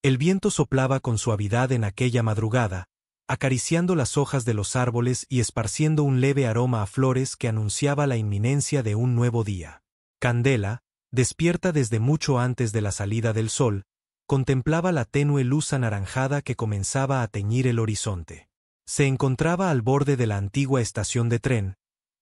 El viento soplaba con suavidad en aquella madrugada, acariciando las hojas de los árboles y esparciendo un leve aroma a flores que anunciaba la inminencia de un nuevo día. Candela, despierta desde mucho antes de la salida del sol, contemplaba la tenue luz anaranjada que comenzaba a teñir el horizonte. Se encontraba al borde de la antigua estación de tren,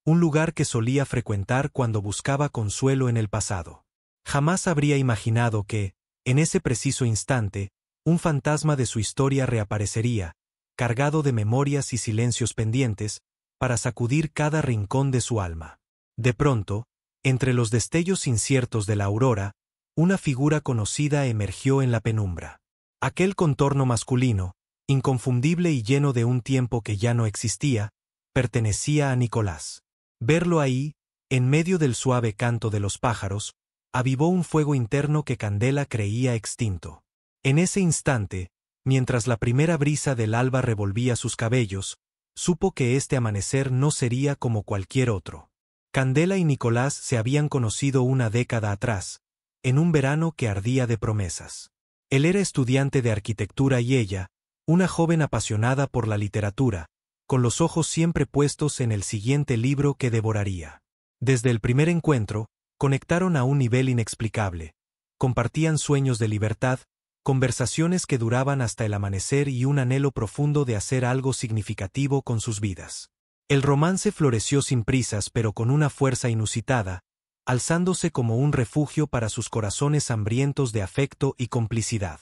un lugar que solía frecuentar cuando buscaba consuelo en el pasado. Jamás habría imaginado que, en ese preciso instante, un fantasma de su historia reaparecería, cargado de memorias y silencios pendientes, para sacudir cada rincón de su alma. De pronto, entre los destellos inciertos de la aurora, una figura conocida emergió en la penumbra. Aquel contorno masculino, inconfundible y lleno de un tiempo que ya no existía, pertenecía a Nicolás. Verlo ahí, en medio del suave canto de los pájaros, avivó un fuego interno que Candela creía extinto. En ese instante, mientras la primera brisa del alba revolvía sus cabellos, supo que este amanecer no sería como cualquier otro. Candela y Nicolás se habían conocido una década atrás, en un verano que ardía de promesas. Él era estudiante de arquitectura y ella, una joven apasionada por la literatura, con los ojos siempre puestos en el siguiente libro que devoraría. Desde el primer encuentro, conectaron a un nivel inexplicable. Compartían sueños de libertad, conversaciones que duraban hasta el amanecer y un anhelo profundo de hacer algo significativo con sus vidas. El romance floreció sin prisas pero con una fuerza inusitada, alzándose como un refugio para sus corazones hambrientos de afecto y complicidad.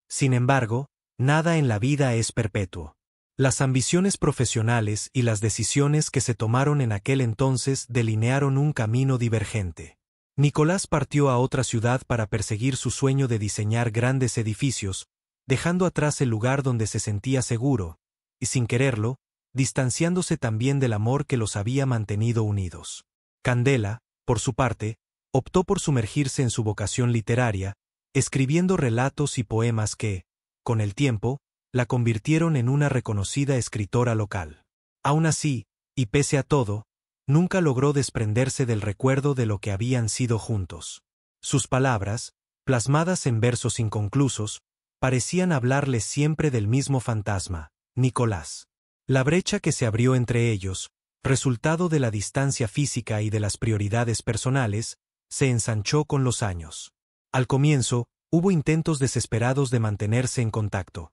Sin embargo, nada en la vida es perpetuo. Las ambiciones profesionales y las decisiones que se tomaron en aquel entonces delinearon un camino divergente. Nicolás partió a otra ciudad para perseguir su sueño de diseñar grandes edificios, dejando atrás el lugar donde se sentía seguro, y sin quererlo, distanciándose también del amor que los había mantenido unidos. Candela, por su parte, optó por sumergirse en su vocación literaria, escribiendo relatos y poemas que, con el tiempo, la convirtieron en una reconocida escritora local. Aún así, y pese a todo, nunca logró desprenderse del recuerdo de lo que habían sido juntos. Sus palabras, plasmadas en versos inconclusos, parecían hablarle siempre del mismo fantasma, Nicolás. La brecha que se abrió entre ellos, resultado de la distancia física y de las prioridades personales, se ensanchó con los años. Al comienzo, hubo intentos desesperados de mantenerse en contacto.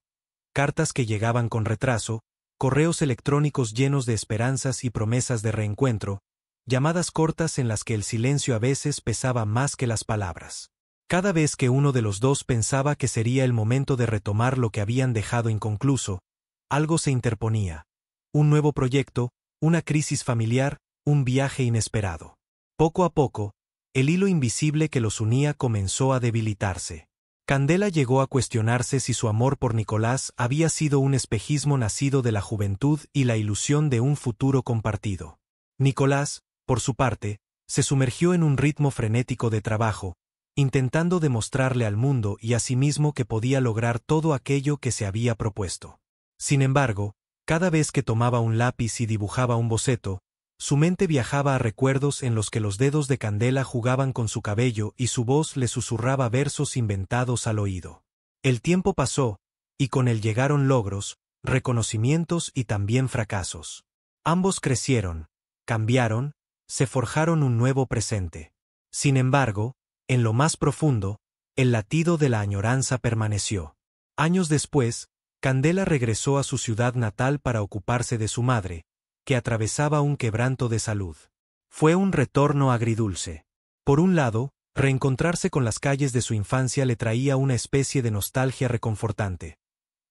Cartas que llegaban con retraso, correos electrónicos llenos de esperanzas y promesas de reencuentro, llamadas cortas en las que el silencio a veces pesaba más que las palabras. Cada vez que uno de los dos pensaba que sería el momento de retomar lo que habían dejado inconcluso, algo se interponía. Un nuevo proyecto, una crisis familiar, un viaje inesperado. Poco a poco, el hilo invisible que los unía comenzó a debilitarse. Candela llegó a cuestionarse si su amor por Nicolás había sido un espejismo nacido de la juventud y la ilusión de un futuro compartido. Nicolás, por su parte, se sumergió en un ritmo frenético de trabajo, intentando demostrarle al mundo y a sí mismo que podía lograr todo aquello que se había propuesto. Sin embargo, cada vez que tomaba un lápiz y dibujaba un boceto, su mente viajaba a recuerdos en los que los dedos de Candela jugaban con su cabello y su voz le susurraba versos inventados al oído. El tiempo pasó, y con él llegaron logros, reconocimientos y también fracasos. Ambos crecieron, cambiaron, se forjaron un nuevo presente. Sin embargo, en lo más profundo, el latido de la añoranza permaneció. Años después, Candela regresó a su ciudad natal para ocuparse de su madre, que atravesaba un quebranto de salud. Fue un retorno agridulce. Por un lado, reencontrarse con las calles de su infancia le traía una especie de nostalgia reconfortante.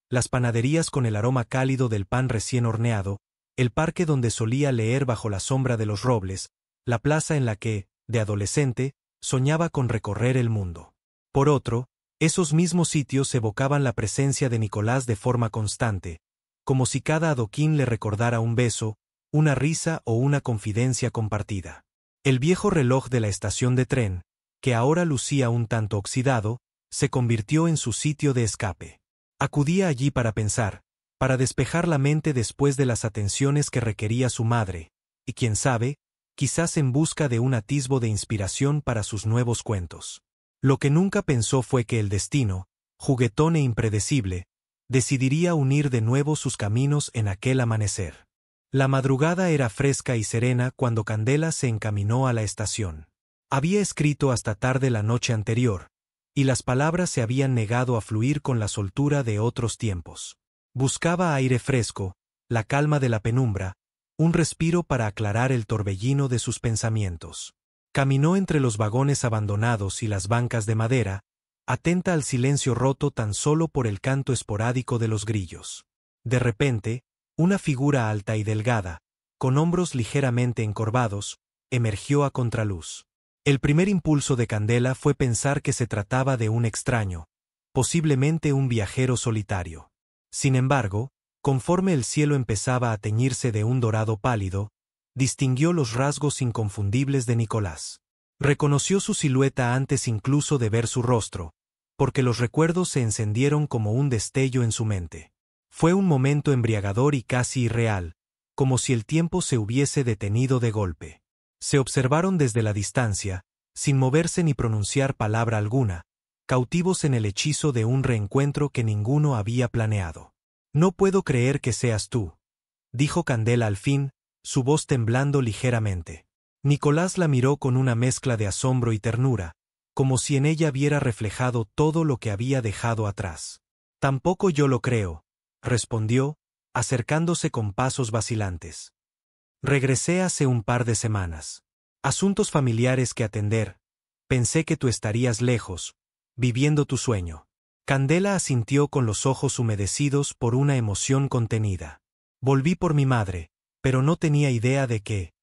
Las panaderías con el aroma cálido del pan recién horneado, el parque donde solía leer bajo la sombra de los robles, la plaza en la que, de adolescente, soñaba con recorrer el mundo. Por otro, esos mismos sitios evocaban la presencia de Nicolás de forma constante, como si cada adoquín le recordara un beso, una risa o una confidencia compartida. El viejo reloj de la estación de tren, que ahora lucía un tanto oxidado, se convirtió en su sitio de escape. Acudía allí para pensar, para despejar la mente después de las atenciones que requería su madre, y quién sabe, quizás en busca de un atisbo de inspiración para sus nuevos cuentos. Lo que nunca pensó fue que el destino, juguetón e impredecible, decidiría unir de nuevo sus caminos en aquel amanecer. La madrugada era fresca y serena cuando Candela se encaminó a la estación. Había escrito hasta tarde la noche anterior, y las palabras se habían negado a fluir con la soltura de otros tiempos. Buscaba aire fresco, la calma de la penumbra, un respiro para aclarar el torbellino de sus pensamientos. Caminó entre los vagones abandonados y las bancas de madera, atenta al silencio roto tan solo por el canto esporádico de los grillos. De repente, una figura alta y delgada, con hombros ligeramente encorvados, emergió a contraluz. El primer impulso de Candela fue pensar que se trataba de un extraño, posiblemente un viajero solitario. Sin embargo, conforme el cielo empezaba a teñirse de un dorado pálido, distinguió los rasgos inconfundibles de Nicolás. Reconoció su silueta antes incluso de ver su rostro, porque los recuerdos se encendieron como un destello en su mente. Fue un momento embriagador y casi irreal, como si el tiempo se hubiese detenido de golpe. Se observaron desde la distancia, sin moverse ni pronunciar palabra alguna, cautivos en el hechizo de un reencuentro que ninguno había planeado. «No puedo creer que seas tú», dijo Candela al fin, su voz temblando ligeramente. Nicolás la miró con una mezcla de asombro y ternura, como si en ella viera reflejado todo lo que había dejado atrás. «Tampoco yo lo creo», respondió, acercándose con pasos vacilantes. «Regresé hace un par de semanas. Asuntos familiares que atender. Pensé que tú estarías lejos, viviendo tu sueño». Candela asintió con los ojos humedecidos por una emoción contenida. «Volví por mi madre, pero no tenía idea de que,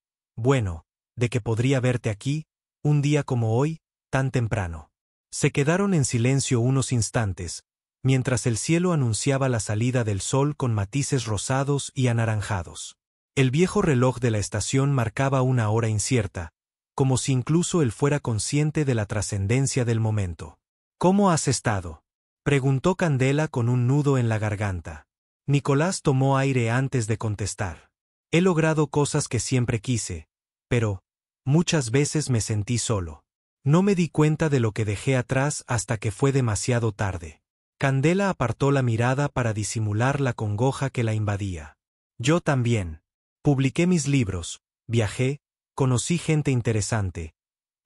de que podría verte aquí, un día como hoy, tan temprano». Se quedaron en silencio unos instantes, mientras el cielo anunciaba la salida del sol con matices rosados y anaranjados. El viejo reloj de la estación marcaba una hora incierta, como si incluso él fuera consciente de la trascendencia del momento. «¿Cómo has estado?», preguntó Candela con un nudo en la garganta. Nicolás tomó aire antes de contestar. «He logrado cosas que siempre quise, pero muchas veces me sentí solo. No me di cuenta de lo que dejé atrás hasta que fue demasiado tarde». Candela apartó la mirada para disimular la congoja que la invadía. «Yo también. Publiqué mis libros, viajé, conocí gente interesante.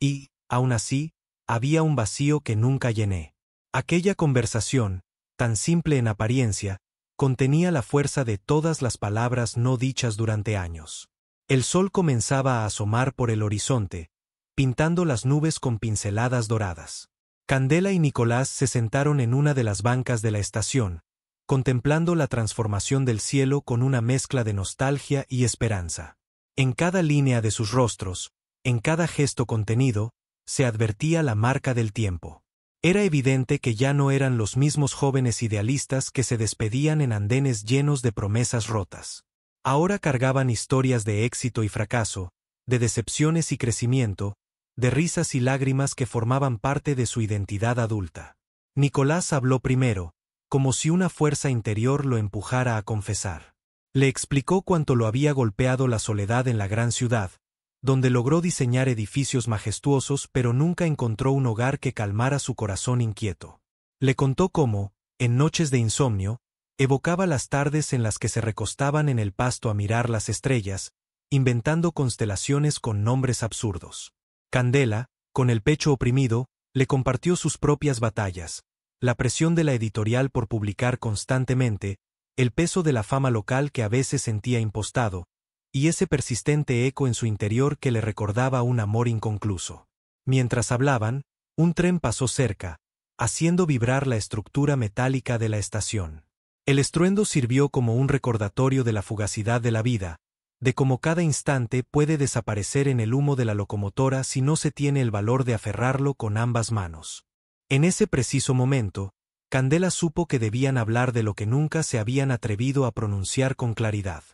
Y, aún así, había un vacío que nunca llené». Aquella conversación, tan simple en apariencia, contenía la fuerza de todas las palabras no dichas durante años. El sol comenzaba a asomar por el horizonte, pintando las nubes con pinceladas doradas. Candela y Nicolás se sentaron en una de las bancas de la estación, contemplando la transformación del cielo con una mezcla de nostalgia y esperanza. En cada línea de sus rostros, en cada gesto contenido, se advertía la marca del tiempo. Era evidente que ya no eran los mismos jóvenes idealistas que se despedían en andenes llenos de promesas rotas. Ahora cargaban historias de éxito y fracaso, de decepciones y crecimiento, de risas y lágrimas que formaban parte de su identidad adulta. Nicolás habló primero, como si una fuerza interior lo empujara a confesar. Le explicó cuánto lo había golpeado la soledad en la gran ciudad, donde logró diseñar edificios majestuosos pero nunca encontró un hogar que calmara su corazón inquieto. Le contó cómo, en noches de insomnio, evocaba las tardes en las que se recostaban en el pasto a mirar las estrellas, inventando constelaciones con nombres absurdos. Candela, con el pecho oprimido, le compartió sus propias batallas, la presión de la editorial por publicar constantemente, el peso de la fama local que a veces sentía impostado, y ese persistente eco en su interior que le recordaba un amor inconcluso. Mientras hablaban, un tren pasó cerca, haciendo vibrar la estructura metálica de la estación. El estruendo sirvió como un recordatorio de la fugacidad de la vida, de cómo cada instante puede desaparecer en el humo de la locomotora si no se tiene el valor de aferrarlo con ambas manos. En ese preciso momento, Candela supo que debían hablar de lo que nunca se habían atrevido a pronunciar con claridad.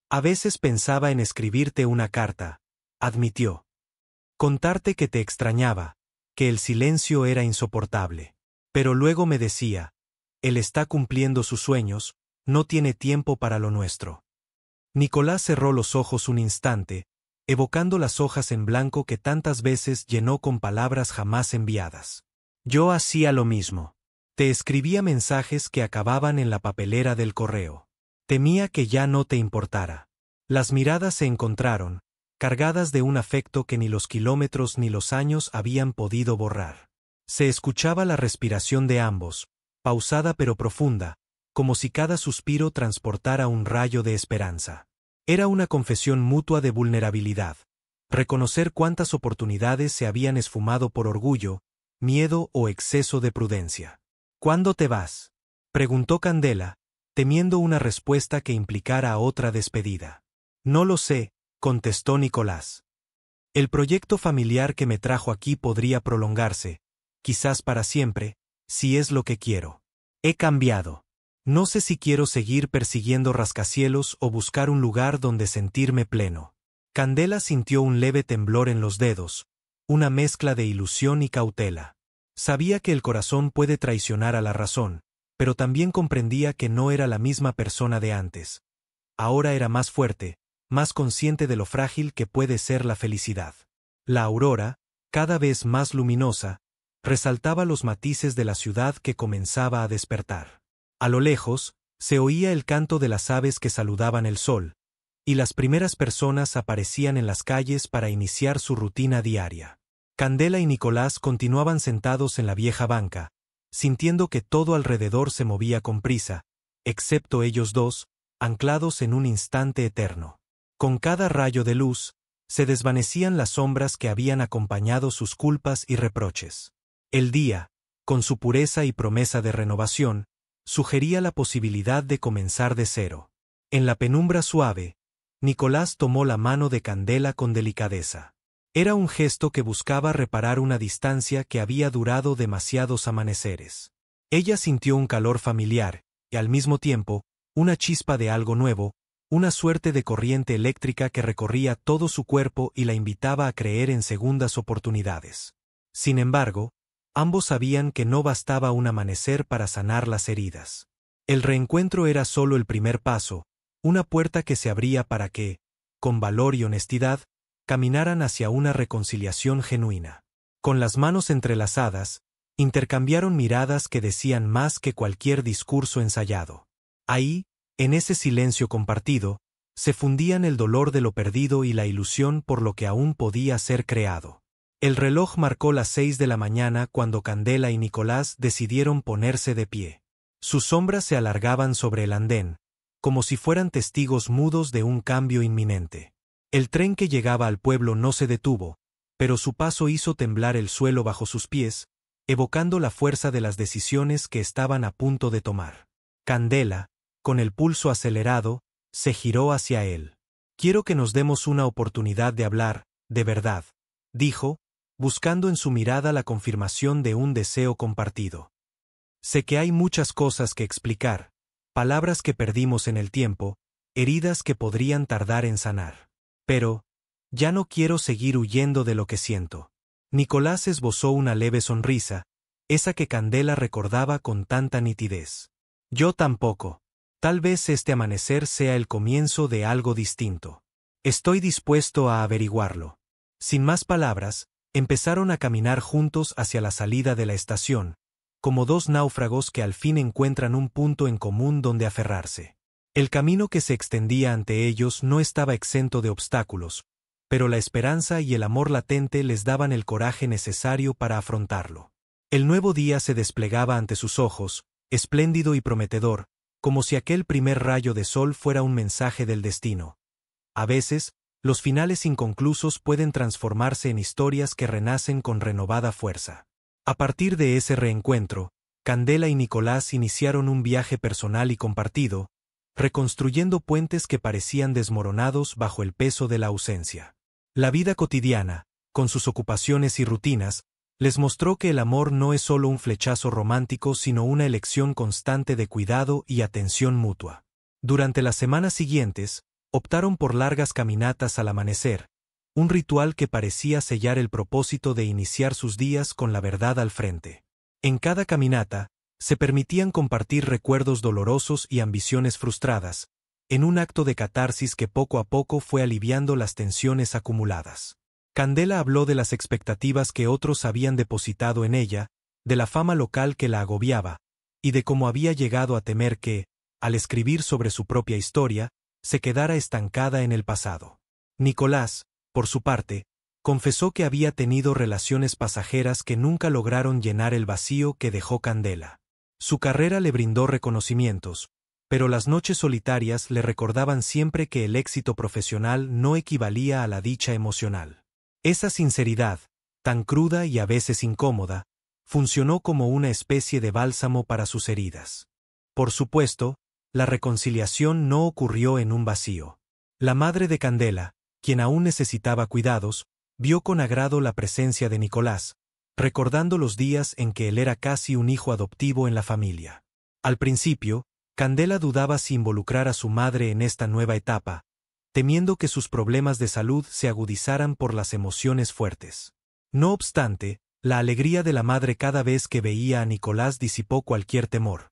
«A veces pensaba en escribirte una carta», admitió. «Contarte que te extrañaba, que el silencio era insoportable. Pero luego me decía, él está cumpliendo sus sueños, no tiene tiempo para lo nuestro». Nicolás cerró los ojos un instante, evocando las hojas en blanco que tantas veces llenó con palabras jamás enviadas. «Yo hacía lo mismo. Te escribía mensajes que acababan en la papelera del correo. Temía que ya no te importara. Las miradas se encontraron, cargadas de un afecto que ni los kilómetros ni los años habían podido borrar. Se escuchaba la respiración de ambos, pausada pero profunda, como si cada suspiro transportara un rayo de esperanza. Era una confesión mutua de vulnerabilidad. Reconocer cuántas oportunidades se habían esfumado por orgullo, miedo o exceso de prudencia. ¿Cuándo te vas?, preguntó Candela, temiendo una respuesta que implicara otra despedida. No lo sé, contestó Nicolás. El proyecto familiar que me trajo aquí podría prolongarse, quizás para siempre, si es lo que quiero. He cambiado. No sé si quiero seguir persiguiendo rascacielos o buscar un lugar donde sentirme pleno. Candela sintió un leve temblor en los dedos, una mezcla de ilusión y cautela. Sabía que el corazón puede traicionar a la razón, pero también comprendía que no era la misma persona de antes. Ahora era más fuerte, más consciente de lo frágil que puede ser la felicidad. La aurora, cada vez más luminosa, resaltaba los matices de la ciudad que comenzaba a despertar. A lo lejos, se oía el canto de las aves que saludaban el sol, y las primeras personas aparecían en las calles para iniciar su rutina diaria. Candela y Nicolás continuaban sentados en la vieja banca, sintiendo que todo alrededor se movía con prisa, excepto ellos dos, anclados en un instante eterno. Con cada rayo de luz, se desvanecían las sombras que habían acompañado sus culpas y reproches. El día, con su pureza y promesa de renovación, sugería la posibilidad de comenzar de cero. En la penumbra suave, Nicolás tomó la mano de Candela con delicadeza. Era un gesto que buscaba reparar una distancia que había durado demasiados amaneceres. Ella sintió un calor familiar, y al mismo tiempo, una chispa de algo nuevo, una suerte de corriente eléctrica que recorría todo su cuerpo y la invitaba a creer en segundas oportunidades. Sin embargo, ambos sabían que no bastaba un amanecer para sanar las heridas. El reencuentro era solo el primer paso, una puerta que se abría para que, con valor y honestidad, caminaran hacia una reconciliación genuina. Con las manos entrelazadas, intercambiaron miradas que decían más que cualquier discurso ensayado. Ahí, en ese silencio compartido, se fundían el dolor de lo perdido y la ilusión por lo que aún podía ser creado. El reloj marcó las 6 de la mañana cuando Candela y Nicolás decidieron ponerse de pie. Sus sombras se alargaban sobre el andén, como si fueran testigos mudos de un cambio inminente. El tren que llegaba al pueblo no se detuvo, pero su paso hizo temblar el suelo bajo sus pies, evocando la fuerza de las decisiones que estaban a punto de tomar. Candela, con el pulso acelerado, se giró hacia él. «Quiero que nos demos una oportunidad de hablar, de verdad», dijo, buscando en su mirada la confirmación de un deseo compartido. «Sé que hay muchas cosas que explicar, palabras que perdimos en el tiempo, heridas que podrían tardar en sanar. Pero, ya no quiero seguir huyendo de lo que siento». Nicolás esbozó una leve sonrisa, esa que Candela recordaba con tanta nitidez. «Yo tampoco. Tal vez este amanecer sea el comienzo de algo distinto. Estoy dispuesto a averiguarlo». Sin más palabras, empezaron a caminar juntos hacia la salida de la estación, como dos náufragos que al fin encuentran un punto en común donde aferrarse. El camino que se extendía ante ellos no estaba exento de obstáculos, pero la esperanza y el amor latente les daban el coraje necesario para afrontarlo. El nuevo día se desplegaba ante sus ojos, espléndido y prometedor, como si aquel primer rayo de sol fuera un mensaje del destino. A veces, los finales inconclusos pueden transformarse en historias que renacen con renovada fuerza. A partir de ese reencuentro, Candela y Nicolás iniciaron un viaje personal y compartido, reconstruyendo puentes que parecían desmoronados bajo el peso de la ausencia. La vida cotidiana, con sus ocupaciones y rutinas, les mostró que el amor no es solo un flechazo romántico sino una elección constante de cuidado y atención mutua. Durante las semanas siguientes, optaron por largas caminatas al amanecer, un ritual que parecía sellar el propósito de iniciar sus días con la verdad al frente. En cada caminata, se permitían compartir recuerdos dolorosos y ambiciones frustradas, en un acto de catarsis que poco a poco fue aliviando las tensiones acumuladas. Candela habló de las expectativas que otros habían depositado en ella, de la fama local que la agobiaba, y de cómo había llegado a temer que, al escribir sobre su propia historia, se quedara estancada en el pasado. Nicolás, por su parte, confesó que había tenido relaciones pasajeras que nunca lograron llenar el vacío que dejó Candela. Su carrera le brindó reconocimientos, pero las noches solitarias le recordaban siempre que el éxito profesional no equivalía a la dicha emocional. Esa sinceridad, tan cruda y a veces incómoda, funcionó como una especie de bálsamo para sus heridas. Por supuesto, la reconciliación no ocurrió en un vacío. La madre de Candela, quien aún necesitaba cuidados, vio con agrado la presencia de Nicolás, recordando los días en que él era casi un hijo adoptivo en la familia. Al principio, Candela dudaba si involucrar a su madre en esta nueva etapa, temiendo que sus problemas de salud se agudizaran por las emociones fuertes. No obstante, la alegría de la madre cada vez que veía a Nicolás disipó cualquier temor.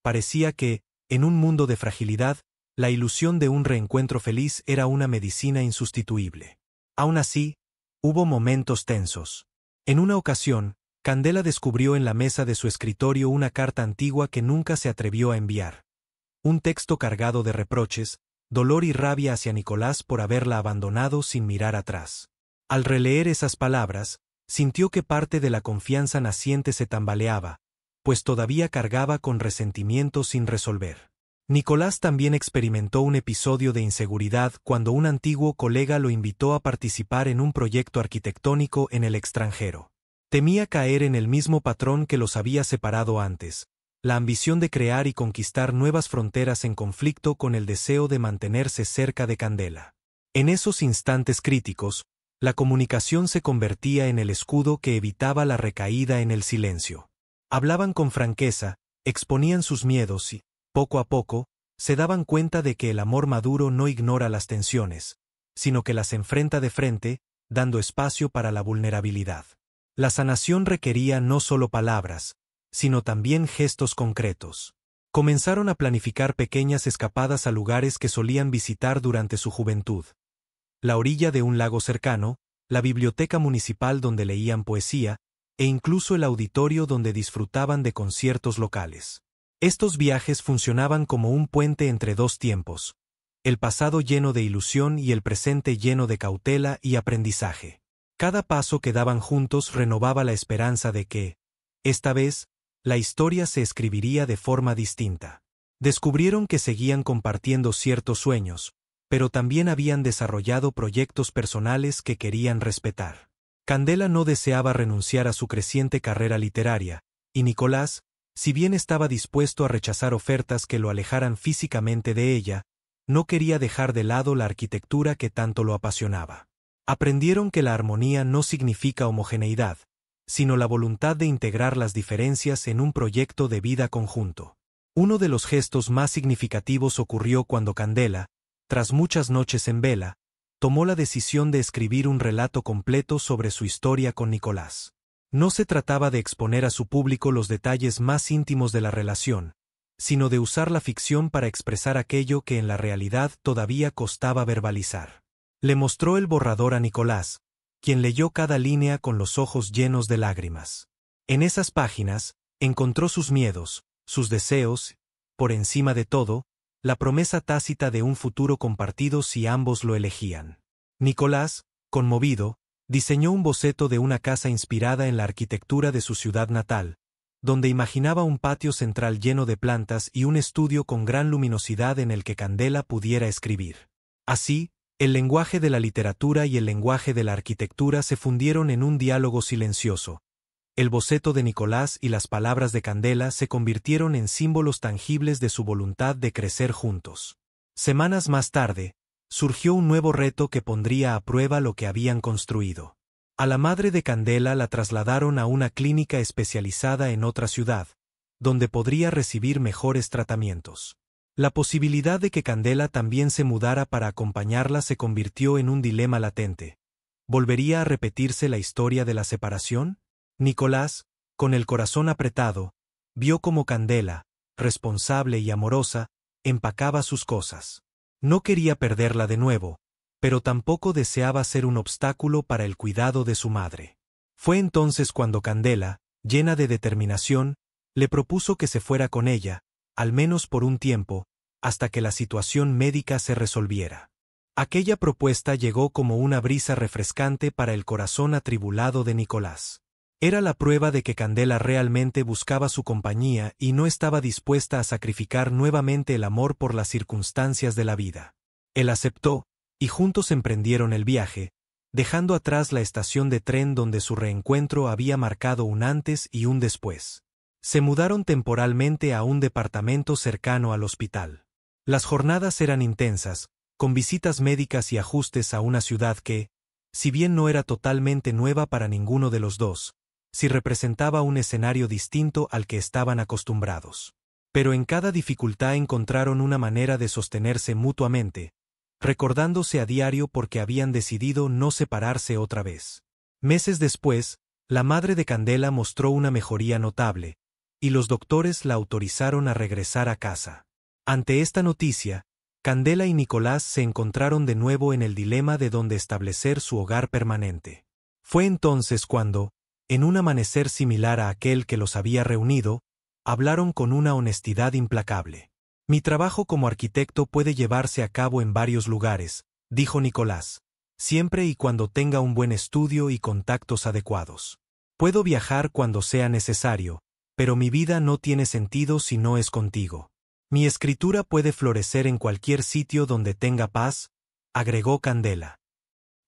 Parecía que, en un mundo de fragilidad, la ilusión de un reencuentro feliz era una medicina insustituible. Aún así, hubo momentos tensos. En una ocasión, Candela descubrió en la mesa de su escritorio una carta antigua que nunca se atrevió a enviar. Un texto cargado de reproches, dolor y rabia hacia Nicolás por haberla abandonado sin mirar atrás. Al releer esas palabras, sintió que parte de la confianza naciente se tambaleaba, pues todavía cargaba con resentimiento sin resolver. Nicolás también experimentó un episodio de inseguridad cuando un antiguo colega lo invitó a participar en un proyecto arquitectónico en el extranjero. Temía caer en el mismo patrón que los había separado antes, la ambición de crear y conquistar nuevas fronteras en conflicto con el deseo de mantenerse cerca de Candela. En esos instantes críticos, la comunicación se convertía en el escudo que evitaba la recaída en el silencio. Hablaban con franqueza, exponían sus miedos y, poco a poco, se daban cuenta de que el amor maduro no ignora las tensiones, sino que las enfrenta de frente, dando espacio para la vulnerabilidad. La sanación requería no solo palabras, sino también gestos concretos. Comenzaron a planificar pequeñas escapadas a lugares que solían visitar durante su juventud. La orilla de un lago cercano, la biblioteca municipal donde leían poesía, e incluso el auditorio donde disfrutaban de conciertos locales. Estos viajes funcionaban como un puente entre dos tiempos, el pasado lleno de ilusión y el presente lleno de cautela y aprendizaje. Cada paso que daban juntos renovaba la esperanza de que, esta vez, la historia se escribiría de forma distinta. Descubrieron que seguían compartiendo ciertos sueños, pero también habían desarrollado proyectos personales que querían respetar. Candela no deseaba renunciar a su creciente carrera literaria, y Nicolás, si bien estaba dispuesto a rechazar ofertas que lo alejaran físicamente de ella, no quería dejar de lado la arquitectura que tanto lo apasionaba. Aprendieron que la armonía no significa homogeneidad, sino la voluntad de integrar las diferencias en un proyecto de vida conjunto. Uno de los gestos más significativos ocurrió cuando Candela, tras muchas noches en vela, tomó la decisión de escribir un relato completo sobre su historia con Nicolás. No se trataba de exponer a su público los detalles más íntimos de la relación, sino de usar la ficción para expresar aquello que en la realidad todavía costaba verbalizar. Le mostró el borrador a Nicolás, quien leyó cada línea con los ojos llenos de lágrimas. En esas páginas, encontró sus miedos, sus deseos, por encima de todo, la promesa tácita de un futuro compartido si ambos lo elegían. Nicolás, conmovido, diseñó un boceto de una casa inspirada en la arquitectura de su ciudad natal, donde imaginaba un patio central lleno de plantas y un estudio con gran luminosidad en el que Candela pudiera escribir. Así, el lenguaje de la literatura y el lenguaje de la arquitectura se fundieron en un diálogo silencioso. El boceto de Nicolás y las palabras de Candela se convirtieron en símbolos tangibles de su voluntad de crecer juntos. Semanas más tarde, surgió un nuevo reto que pondría a prueba lo que habían construido. A la madre de Candela la trasladaron a una clínica especializada en otra ciudad, donde podría recibir mejores tratamientos. La posibilidad de que Candela también se mudara para acompañarla se convirtió en un dilema latente. ¿Volvería a repetirse la historia de la separación? Nicolás, con el corazón apretado, vio cómo Candela, responsable y amorosa, empacaba sus cosas. No quería perderla de nuevo, pero tampoco deseaba ser un obstáculo para el cuidado de su madre. Fue entonces cuando Candela, llena de determinación, Le propuso que se fuera con ella, al menos por un tiempo, hasta que la situación médica se resolviera. Aquella propuesta llegó como una brisa refrescante para el corazón atribulado de Nicolás. Era la prueba de que Candela realmente buscaba su compañía y no estaba dispuesta a sacrificar nuevamente el amor por las circunstancias de la vida. Él aceptó, y juntos emprendieron el viaje, dejando atrás la estación de tren donde su reencuentro había marcado un antes y un después. Se mudaron temporalmente a un departamento cercano al hospital. Las jornadas eran intensas, con visitas médicas y ajustes a una ciudad que, si bien no era totalmente nueva para ninguno de los dos, sí representaba un escenario distinto al que estaban acostumbrados. Pero en cada dificultad encontraron una manera de sostenerse mutuamente, recordándose a diario porque habían decidido no separarse otra vez. Meses después, la madre de Candela mostró una mejoría notable, y los doctores la autorizaron a regresar a casa. Ante esta noticia, Candela y Nicolás se encontraron de nuevo en el dilema de dónde establecer su hogar permanente. Fue entonces cuando, en un amanecer similar a aquel que los había reunido, hablaron con una honestidad implacable. Mi trabajo como arquitecto puede llevarse a cabo en varios lugares, dijo Nicolás, siempre y cuando tenga un buen estudio y contactos adecuados. Puedo viajar cuando sea necesario, pero mi vida no tiene sentido si no es contigo. Mi escritura puede florecer en cualquier sitio donde tenga paz, agregó Candela.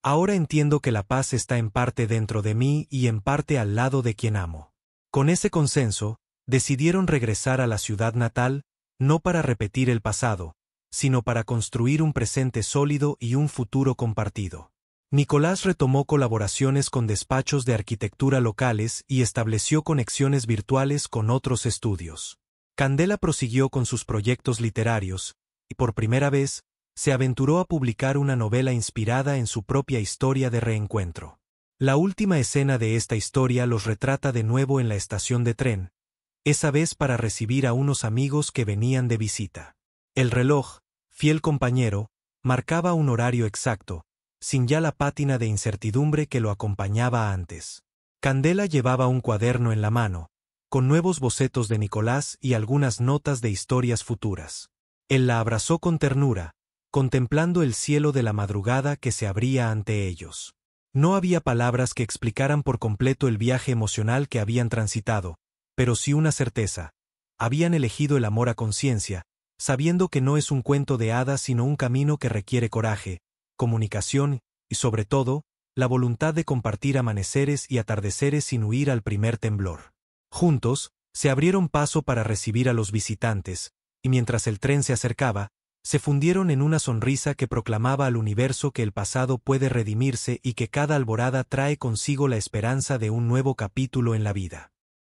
Ahora entiendo que la paz está en parte dentro de mí y en parte al lado de quien amo. Con ese consenso, decidieron regresar a la ciudad natal, no para repetir el pasado, sino para construir un presente sólido y un futuro compartido. Nicolás retomó colaboraciones con despachos de arquitectura locales y estableció conexiones virtuales con otros estudios. Candela prosiguió con sus proyectos literarios, y por primera vez, se aventuró a publicar una novela inspirada en su propia historia de reencuentro. La última escena de esta historia los retrata de nuevo en la estación de tren, esa vez para recibir a unos amigos que venían de visita. El reloj, fiel compañero, marcaba un horario exacto, sin ya la pátina de incertidumbre que lo acompañaba antes. Candela llevaba un cuaderno en la mano, con nuevos bocetos de Nicolás y algunas notas de historias futuras. Él la abrazó con ternura, contemplando el cielo de la madrugada que se abría ante ellos. No había palabras que explicaran por completo el viaje emocional que habían transitado, pero sí una certeza: habían elegido el amor a conciencia, sabiendo que no es un cuento de hadas sino un camino que requiere coraje, comunicación y, sobre todo, la voluntad de compartir amaneceres y atardeceres sin huir al primer temblor. Juntos, se abrieron paso para recibir a los visitantes, y mientras el tren se acercaba, se fundieron en una sonrisa que proclamaba al universo que el pasado puede redimirse y que cada alborada trae consigo la esperanza de un nuevo capítulo en la vida.